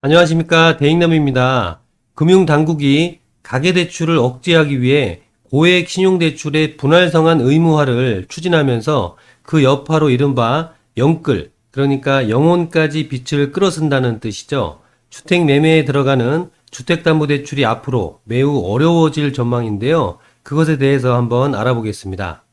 안녕하십니까. 대익남입니다. 금융당국이 가계대출을 억제하기 위해 고액 신용대출의 분할성한 의무화를 추진하면서 그 여파로 이른바 영끌, 그러니까 영혼까지 빚을 끌어쓴다는 뜻이죠. 주택 매매에 들어가는 주택담보대출이 앞으로 매우 어려워질 전망인데요. 그것에 대해서 한번 알아보겠습니다.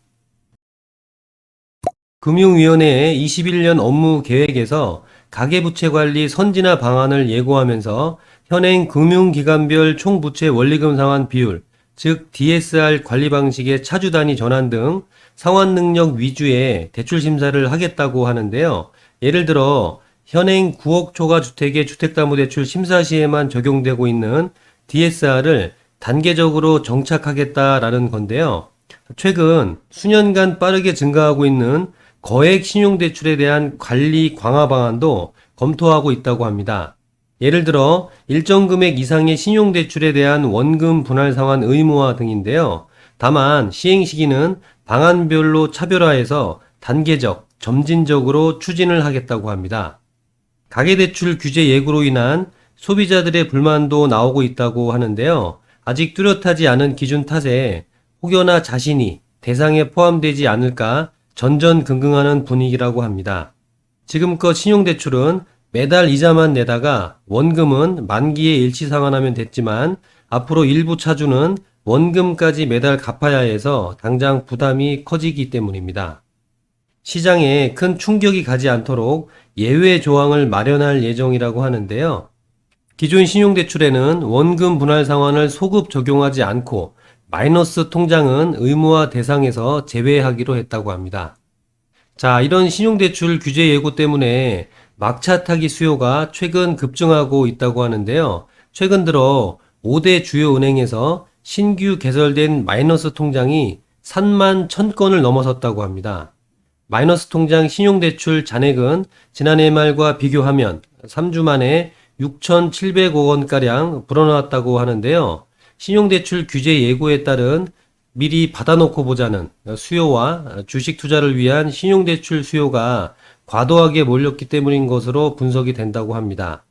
금융위원회의 21년 업무 계획에서 가계부채관리 선진화 방안을 예고하면서 현행 금융기관별 총부채 원리금 상환 비율, 즉 DSR 관리 방식의 차주단위 전환 등 상환 능력 위주의 대출 심사를 하겠다고 하는데요. 예를 들어 현행 9억 초과 주택의 주택담보대출 심사 시에만 적용되고 있는 DSR을 단계적으로 정착하겠다라는 건데요. 최근 수년간 빠르게 증가하고 있는 거액 신용대출에 대한 관리 강화 방안도 검토하고 있다고 합니다. 예를 들어 일정 금액 이상의 신용대출에 대한 원금 분할 상환 의무화 등인데요. 다만 시행 시기는 방안별로 차별화해서 단계적, 점진적으로 추진을 하겠다고 합니다. 가계대출 규제 예고로 인한 소비자들의 불만도 나오고 있다고 하는데요. 아직 뚜렷하지 않은 기준 탓에 혹여나 자신이 대상에 포함되지 않을까 전전긍긍하는 분위기라고 합니다. 지금껏 신용대출은 매달 이자만 내다가 원금은 만기에 일치 상환하면 됐지만 앞으로 일부 차주는 원금까지 매달 갚아야 해서 당장 부담이 커지기 때문입니다. 시장에 큰 충격이 가지 않도록 예외 조항을 마련할 예정이라고 하는데요. 기존 신용대출에는 원금 분할 상환을 소급 적용하지 않고 마이너스 통장은 의무화 대상에서 제외하기로 했다고 합니다. 자, 이런 신용대출 규제 예고 때문에 막차 타기 수요가 최근 급증하고 있다고 하는데요. 최근 들어 5대 주요 은행에서 신규 개설된 마이너스 통장이 3만 1000건을 넘어섰다고 합니다. 마이너스 통장 신용대출 잔액은 지난해 말과 비교하면 3주 만에 6,700억 원가량 불어났다고 하는데요. 신용대출 규제 예고에 따른 미리 받아놓고 보자는 수요와 주식 투자를 위한 신용대출 수요가 과도하게 몰렸기 때문인 것으로 분석이 된다고 합니다.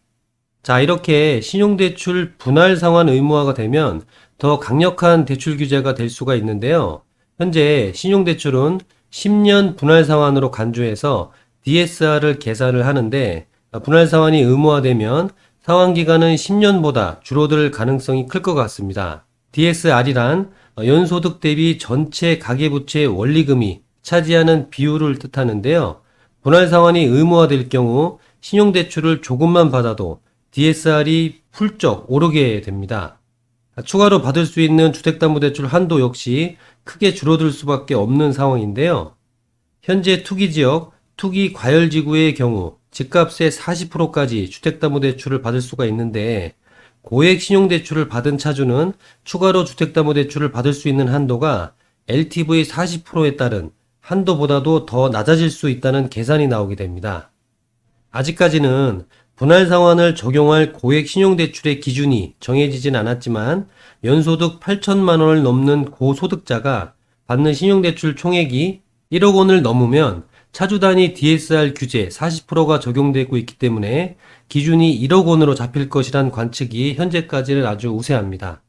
자, 이렇게 신용대출 분할 상환 의무화가 되면 더 강력한 대출 규제가 될 수가 있는데요. 현재 신용대출은 10년 분할 상환으로 간주해서 DSR을 계산을 하는데 분할 상환이 의무화되면 상환 기간은 10년보다 줄어들 가능성이 클 것 같습니다. DSR이란 연소득 대비 전체 가계부채 원리금이 차지하는 비율을 뜻하는데요. 분할 상환이 의무화될 경우 신용대출을 조금만 받아도 DSR이 훌쩍 오르게 됩니다. 추가로 받을 수 있는 주택담보대출 한도 역시 크게 줄어들 수밖에 없는 상황인데요. 현재 투기지역, 투기 과열지구의 경우 집값의 40%까지 주택담보대출을 받을 수가 있는데 고액 신용대출을 받은 차주는 추가로 주택담보대출을 받을 수 있는 한도가 LTV 40%에 따른 한도보다도 더 낮아질 수 있다는 계산이 나오게 됩니다. 아직까지는 분할 상환을 적용할 고액 신용대출의 기준이 정해지진 않았지만 연소득 8천만 원을 넘는 고소득자가 받는 신용대출 총액이 1억 원을 넘으면 차주 단위 DSR 규제 40%가 적용되고 있기 때문에 기준이 1억 원으로 잡힐 것이란 관측이 현재까지는 아주 우세합니다.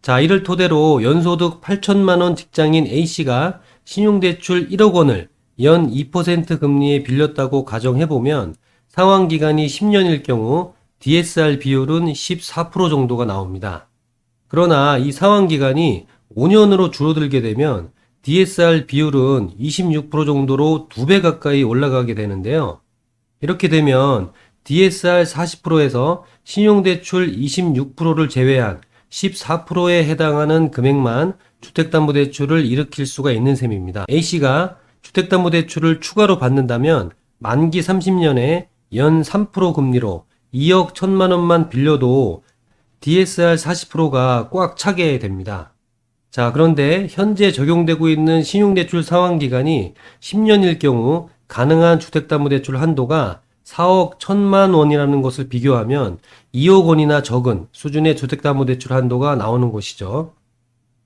자, 이를 토대로 연소득 8천만 원 직장인 A씨가 신용대출 1억 원을 연 2% 금리에 빌렸다고 가정해보면 상환기간이 10년일 경우 DSR 비율은 14% 정도가 나옵니다. 그러나 이 상환기간이 5년으로 줄어들게 되면 DSR 비율은 26% 정도로 2배 가까이 올라가게 되는데요. 이렇게 되면 DSR 40%에서 신용대출 26%를 제외한 14%에 해당하는 금액만 주택담보대출을 일으킬 수가 있는 셈입니다. A씨가 주택담보대출을 추가로 받는다면 만기 30년에 연 3% 금리로 2억 1천만 원만 빌려도 DSR 40%가 꽉 차게 됩니다. 자, 그런데 현재 적용되고 있는 신용대출 상환기간이 10년일 경우 가능한 주택담보대출 한도가 4억 1천만 원이라는 것을 비교하면 2억 원이나 적은 수준의 주택담보대출 한도가 나오는 것이죠.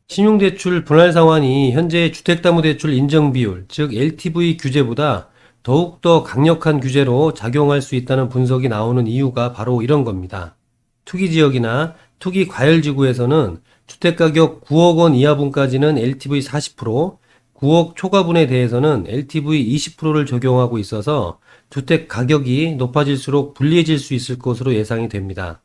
신용대출 분할 상환이 현재 주택담보대출 인정비율, 즉 LTV 규제보다 더욱더 강력한 규제로 작용할 수 있다는 분석이 나오는 이유가 바로 이런 겁니다. 투기지역이나 투기과열지구에서는 주택가격 9억 원 이하분까지는 LTV 40%, 9억 초과분에 대해서는 LTV 20%를 적용하고 있어서 주택 가격이 높아질수록 불리해질 수 있을 것으로 예상이 됩니다.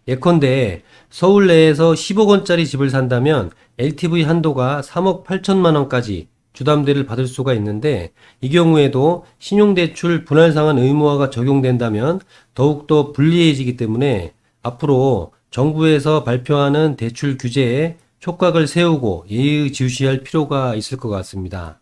예컨대 서울 내에서 10억 원짜리 집을 산다면 LTV 한도가 3억 8천만 원까지 주담대를 받을 수가 있는데, 이 경우에도 신용대출 분할상환 의무화가 적용된다면 더욱더 불리해지기 때문에 앞으로 정부에서 발표하는 대출 규제에 촉각을 세우고 예의주시할 필요가 있을 것 같습니다.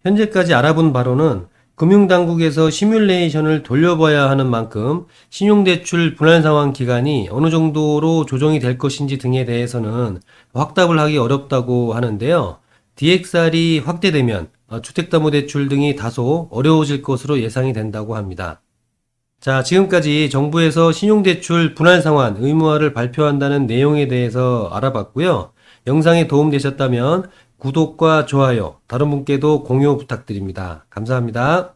현재까지 알아본 바로는 금융당국에서 시뮬레이션을 돌려봐야 하는 만큼 신용대출 분할상환 기간이 어느 정도로 조정이 될 것인지 등에 대해서는 확답을 하기 어렵다고 하는데요. DXR이 확대되면 주택담보대출 등이 다소 어려워질 것으로 예상이 된다고 합니다. 자, 지금까지 정부에서 신용대출 분할상환 의무화를 발표한다는 내용에 대해서 알아봤고요. 영상에 도움되셨다면 구독과 좋아요, 다른 분께도 공유 부탁드립니다. 감사합니다.